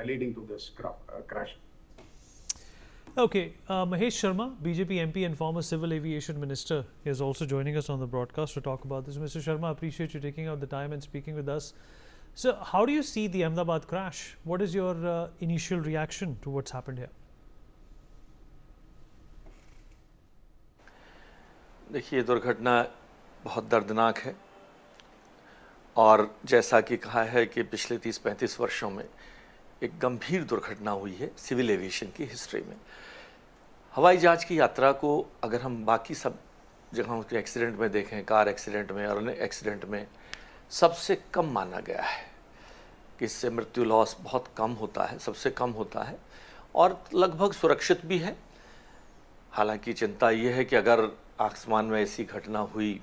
leading to this crash. Okay, Mahesh Sharma, BJP MP and former Civil Aviation Minister, is also joining us on the broadcast to talk about this. Mr. Sharma, I appreciate you taking out the time and speaking with us. So, how do you see the Ahmedabad crash? What is your initial reaction to what's happened here? देखिए, दुर्घटना बहुत दर्दनाक है और जैसा कि कहा है कि पिछले 30-35 वर्षों में एक गंभीर दुर्घटना हुई है सिविल एविएशन की हिस्ट्री में। हवाई जहाज की यात्रा को अगर हम बाकी सब जगहों के एक्सीडेंट में देखें, कार एक्सीडेंट में और अन्य एक्सीडेंट में सबसे कम माना गया है कि इससे मृत्यु लॉस बहुत कम होता है, सबसे कम होता है और लगभग सुरक्षित भी है। हालांकि चिंता ये है कि अगर आसमान में ऐसी घटना हुई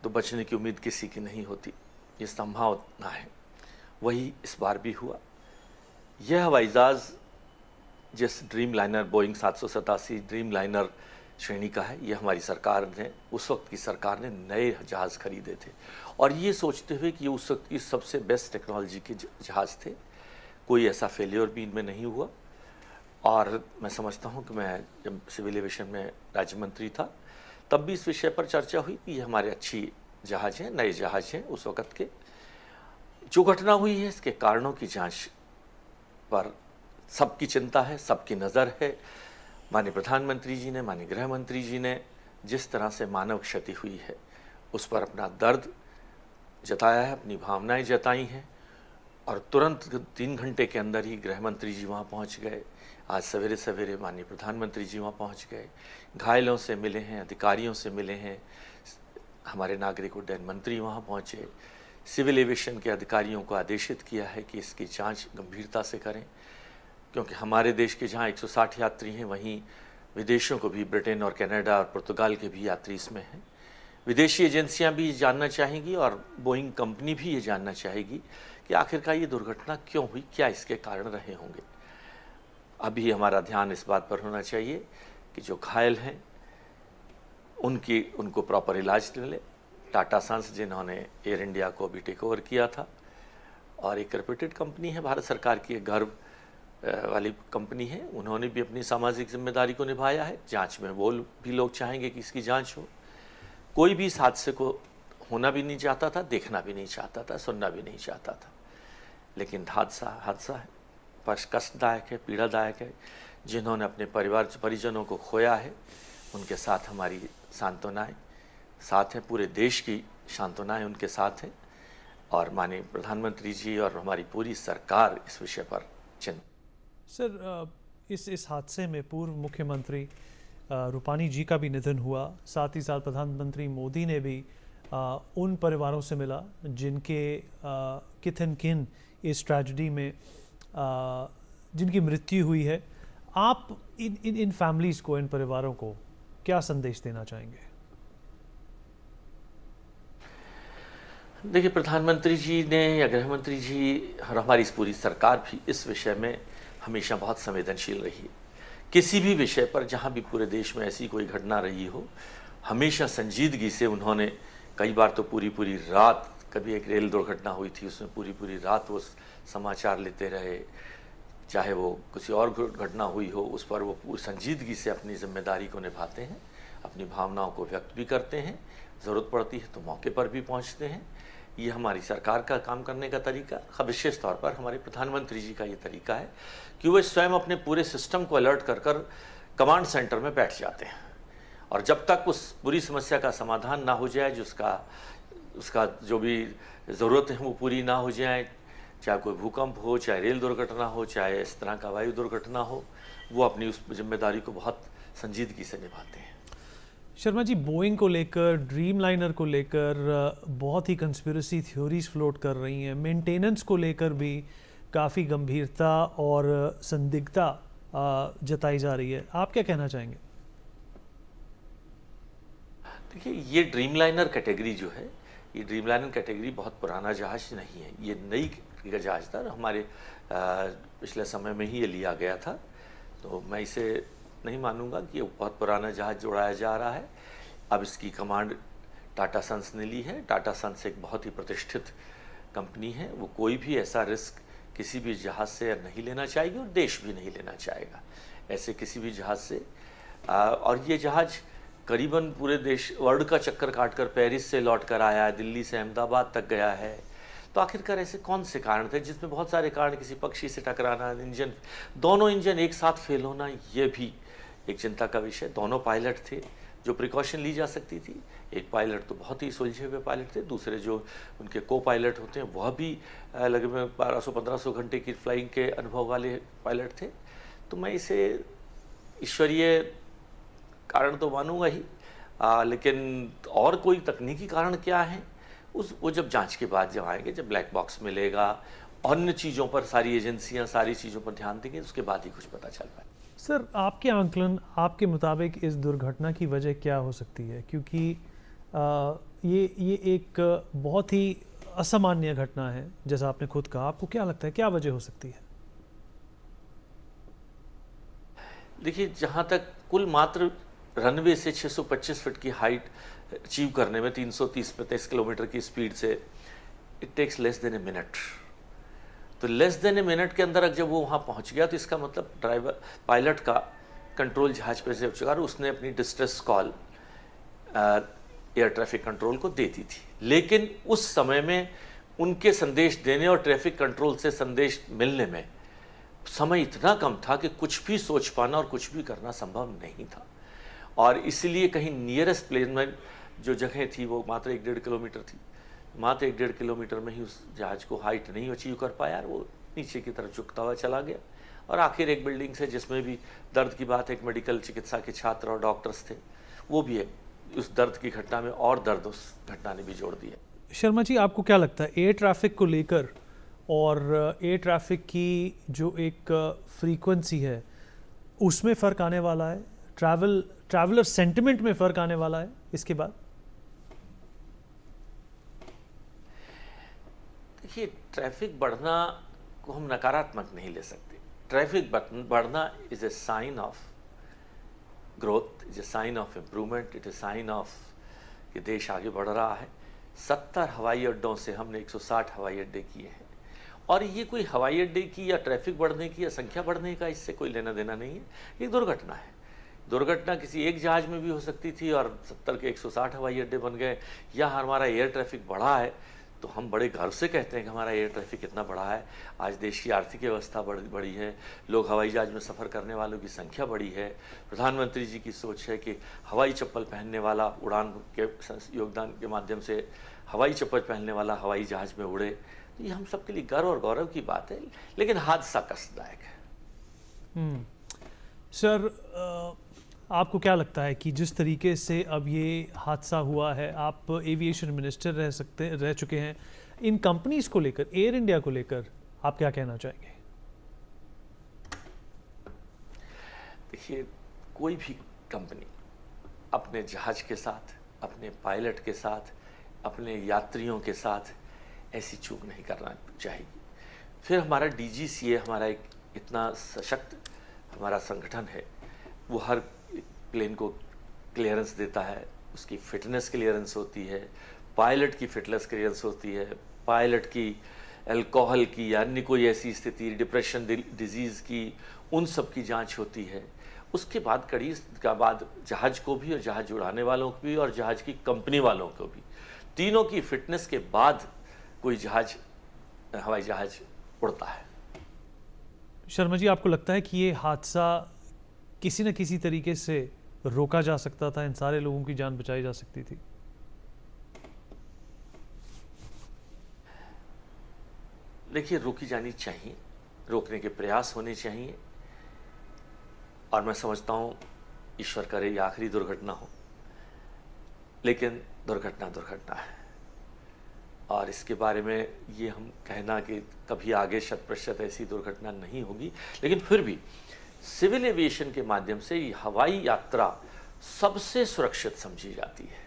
तो बचने की उम्मीद किसी की नहीं होती, ये संभावना है। वही इस बार भी हुआ। यह हवाई जहाज़ जिस dream liner Boeing 787 dream liner श्रेणी का है, ये हमारी सरकार ने, उस वक्त की सरकार ने नए जहाज़ खरीदे थे और ये सोचते हुए कि ये उस वक्त की सबसे बेस्ट टेक्नोलॉजी के जहाज़ थे। कोई ऐसा फेलियर भी इनमें नहीं हुआ और मैं समझता हूँ कि मैं जब सिविल एविएशन में राज्य मंत्री था तब भी इस विषय पर चर्चा हुई कि ये हमारे अच्छी जहाज़ हैं, नए जहाज़ हैं उस वक़्त के। जो घटना हुई है इसके कारणों की जांच पर सबकी चिंता है, सबकी नज़र है। माननीय प्रधानमंत्री जी ने, माननीय गृह मंत्री जी ने जिस तरह से मानव क्षति हुई है उस पर अपना दर्द जताया है, अपनी भावनाएं जताई हैं और तुरंत 3 घंटे के अंदर ही गृह मंत्री जी वहाँ पहुँच गए। आज सवेरे सवेरे माननीय प्रधानमंत्री जी वहाँ पहुँच गए, घायलों से मिले हैं, अधिकारियों से मिले हैं, हमारे नागरिक उड्डयन मंत्री वहाँ पहुँचे। सिविल एविएशन के अधिकारियों को आदेशित किया है कि इसकी जांच गंभीरता से करें क्योंकि हमारे देश के जहाँ 160 यात्री हैं वहीं विदेशों को भी, ब्रिटेन और कनाडा और पुर्तगाल के भी यात्री इसमें हैं। विदेशी एजेंसियां भी जानना चाहेंगी और बोइंग कंपनी भी ये जानना चाहेगी कि आखिरकार ये दुर्घटना क्यों हुई, क्या इसके कारण रहे होंगे। अभी हमारा ध्यान इस बात पर होना चाहिए कि जो घायल हैं उनको प्रॉपर इलाज मिले। टाटा सन्स जिन्होंने एयर इंडिया को अभी टेक ओवर किया था और एक रेप्यूटेड कंपनी है, भारत सरकार की एक गर्व वाली कंपनी है, उन्होंने भी अपनी सामाजिक जिम्मेदारी को निभाया है। जांच में वो भी लोग चाहेंगे कि इसकी जांच हो। कोई भी इस हादसे को होना भी नहीं चाहता था, देखना भी नहीं चाहता था, सुनना भी नहीं चाहता था, लेकिन हादसा है, कष्टदायक है, पीड़ादायक है। जिन्होंने अपने परिजनों को खोया है उनके साथ हमारी सांत्वनाएं साथ हैं, पूरे देश की सांत्वनाएं उनके साथ हैं और माननीय प्रधानमंत्री जी और हमारी पूरी सरकार इस विषय पर चिंतित। सर, इस हादसे में पूर्व मुख्यमंत्री रूपानी जी का भी निधन हुआ, साथ ही साथ प्रधानमंत्री मोदी ने भी उन परिवारों से मिला जिनके किन किन इस ट्रेजेडी में जिनकी मृत्यु हुई है। आप इन फैमिलीज़ को, इन परिवारों को क्या संदेश देना चाहेंगे? देखिए, प्रधानमंत्री जी ने या गृह मंत्री जी और हमारी इस पूरी सरकार भी इस विषय में हमेशा बहुत संवेदनशील रही है। किसी भी विषय पर जहाँ भी पूरे देश में ऐसी कोई घटना रही हो, हमेशा संजीदगी से उन्होंने, कई बार तो पूरी रात, कभी एक रेल दुर्घटना हुई थी उसमें पूरी रात वो समाचार लेते रहे, चाहे वो किसी और घटना हुई हो उस पर वो पूरी संजीदगी से अपनी जिम्मेदारी को निभाते हैं, अपनी भावनाओं को व्यक्त भी करते हैं, ज़रूरत पड़ती है तो मौके पर भी पहुंचते हैं। ये हमारी सरकार का काम करने का तरीका, विशेष तौर पर हमारे प्रधानमंत्री जी का ये तरीका है कि वो स्वयं अपने पूरे सिस्टम को अलर्ट कर कमांड सेंटर में बैठ जाते हैं और जब तक उस पूरी समस्या का समाधान ना हो जाए, उसका जो भी ज़रूरत है वो पूरी ना हो जाए, चाहे कोई भूकंप हो, चाहे रेल दुर्घटना हो, चाहे इस तरह का वायु दुर्घटना हो, वो अपनी उस जिम्मेदारी को बहुत संजीदगी से निभाते हैं। शर्मा जी, बोइंग को लेकर, ड्रीम लाइनर को लेकर बहुत ही कंस्पिरेसी थ्योरीज फ्लोट कर रही हैं। मेंटेनेंस को लेकर भी काफ़ी गंभीरता और संदिग्धता जताई जा रही है। आप क्या कहना चाहेंगे? देखिए, ये ड्रीम लाइनर कैटेगरी जो है, ये ड्रीम लाइनर कैटेगरी बहुत पुराना जहाज नहीं है, ये नई का जहाज था। हमारे पिछले समय में ही ये लिया गया था, तो मैं इसे नहीं मानूंगा कि ये बहुत पुराना जहाज जोड़ाया जा रहा है। अब इसकी कमांड टाटा सन्स ने ली है। टाटा सन्स एक बहुत ही प्रतिष्ठित कंपनी है, वो कोई भी ऐसा रिस्क किसी भी जहाज़ से नहीं लेना चाहेगी और देश भी नहीं लेना चाहेगा ऐसे किसी भी जहाज़ से। और ये जहाज़ करीबन पूरे देश वर्ल्ड का चक्कर काटकर पेरिस से लौट कर आया है, दिल्ली से अहमदाबाद तक गया है। तो आखिरकार ऐसे कौन से कारण थे, जिसमें बहुत सारे कारण, किसी पक्षी से टकराना, इंजन, दोनों इंजन एक साथ फेल होना, ये भी एक चिंता का विषय। दोनों पायलट थे, जो प्रिकॉशन ली जा सकती थी। एक पायलट तो बहुत ही सुलझे हुए पायलट थे, दूसरे जो उनके को पायलट होते हैं वह भी लगभग 1200-1500 घंटे की फ्लाइंग के अनुभव वाले पायलट थे। तो मैं इसे ईश्वरीय कारण तो मानूंगा ही, लेकिन और कोई तकनीकी कारण क्या है वो जब जांच के बाद जब आएंगे, जब ब्लैक बॉक्स मिलेगा, अन्य चीज़ों पर सारी एजेंसियां सारी चीज़ों पर ध्यान देंगी, उसके बाद ही कुछ पता चल पाए। सर, आपके आंकलन, आपके मुताबिक इस दुर्घटना की वजह क्या हो सकती है? क्योंकि ये एक बहुत ही असामान्य घटना है, जैसा आपने खुद कहा। आपको क्या लगता है क्या वजह हो सकती है? देखिए, जहाँ तक कुल मात्र रनवे से 625 फीट की हाइट अचीव करने में 330-35 किलोमीटर की स्पीड से it takes less than a minute. तो लेस देन ए मिनट के अंदर जब वो वहाँ पहुँच गया तो इसका मतलब पायलट का कंट्रोल जहाज पे से हो चुका और उसने अपनी distress call air traffic control को दे दी थी। लेकिन उस समय में उनके संदेश देने और ट्रैफिक कंट्रोल से संदेश मिलने में समय इतना कम था कि कुछ भी सोच पाना और कुछ भी करना संभव नहीं था। और इसलिए कहीं नियरेस्ट प्लेन में जो जगह थी वो मात्र 1-1.5 किलोमीटर थी। मात्र 1-1.5 किलोमीटर में ही उस जहाज को हाइट नहीं अचीव कर पाया और वो नीचे की तरफ झुकता हुआ चला गया। और आखिर एक बिल्डिंग से, जिसमें भी दर्द की बात, एक मेडिकल चिकित्सा के छात्र और डॉक्टर्स थे, वो भी उस दर्द की घटना में और दर्द उस घटना ने भी जोड़ दिया। शर्मा जी, आपको क्या लगता है एयर ट्रैफिक को लेकर और एयर ट्रैफिक की जो एक फ्रीक्वेंसी है उसमें फ़र्क आने वाला है? ट्रैवलर सेंटिमेंट में फ़र्क आने वाला है इसके बाद? देखिए, ट्रैफिक बढ़ना को हम नकारात्मक नहीं ले सकते। ट्रैफिक बढ़ना is a sign of growth, is a sign of improvement, it is sign of कि देश आगे बढ़ रहा है। 70 हवाई अड्डों से हमने 160 हवाई अड्डे किए हैं और ये कोई हवाई अड्डे की या ट्रैफिक बढ़ने की या संख्या बढ़ने का इससे कोई लेना देना नहीं है। ये दुर्घटना है। दुर्घटना किसी एक जहाज में भी हो सकती थी और 70 के 160 हवाई अड्डे बन गए। या हमारा एयर ट्रैफिक बढ़ा है तो हम बड़े गर्व से कहते हैं कि हमारा एयर ट्रैफिक कितना बढ़ा है। आज देश की आर्थिक व्यवस्था बढ़ी है, लोग हवाई जहाज में सफ़र करने वालों की संख्या बढ़ी है। प्रधानमंत्री जी की सोच है कि हवाई चप्पल पहनने वाला, उड़ान के योगदान के माध्यम से हवाई चप्पल पहनने वाला हवाई जहाज में उड़े। तो ये हम सबके लिए गर्व और गौरव की बात है, लेकिन हादसा कष्टदायक है। सर, आपको क्या लगता है कि जिस तरीके से अब ये हादसा हुआ है, आप एविएशन मिनिस्टर रह चुके हैं, इन कंपनीज को लेकर, एयर इंडिया को लेकर आप क्या कहना चाहेंगे? देखिए, कोई भी कंपनी अपने जहाज के साथ, अपने पायलट के साथ, अपने यात्रियों के साथ ऐसी चूक नहीं करना चाहिए। फिर हमारा DGCA, हमारा एक इतना सशक्त हमारा संगठन है, वो हर प्लेन को क्लियरेंस देता है, उसकी फिटनेस क्लियरेंस होती है, पायलट की फिटनेस क्लियरेंस होती है, पायलट की अल्कोहल की या अन्य कोई ऐसी स्थिति, डिप्रेशन, डिजीज़ की, उन सब की जांच होती है। उसके बाद कड़ी का बाद जहाज को भी और जहाज उड़ाने वालों को भी और जहाज की कंपनी वालों को भी, तीनों की फिटनेस के बाद कोई जहाज, हवाई जहाज उड़ता है। शर्मा जी, आपको लगता है कि ये हादसा किसी न किसी तरीके से रोका जा सकता था, इन सारे लोगों की जान बचाई जा सकती थी? देखिए, रोकी जानी चाहिए, रोकने के प्रयास होने चाहिए और मैं समझता हूँ ईश्वर करे ये आखिरी दुर्घटना हो, लेकिन दुर्घटना है और इसके बारे में ये हम कहना कि कभी आगे 100% ऐसी दुर्घटना नहीं होगी। लेकिन फिर भी सिविल एविएशन के माध्यम से हवाई यात्रा सबसे सुरक्षित समझी जाती है।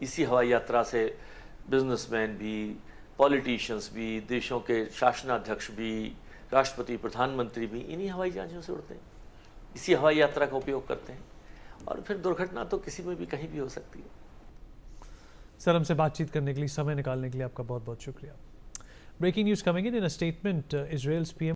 इसी हवाई यात्रा से बिजनेसमैन भी, पॉलिटिशियंस भी, देशों के शासनाध्यक्ष भी, राष्ट्रपति, प्रधानमंत्री भी इन्हीं हवाई जहाज़ों से उड़ते हैं, इसी हवाई यात्रा का उपयोग करते हैं और फिर दुर्घटना तो किसी में भी कहीं भी हो सकती है। सर, हमसे बातचीत करने के लिए, समय निकालने के लिए आपका बहुत बहुत शुक्रिया। Breaking news coming in a statement, Israel's PM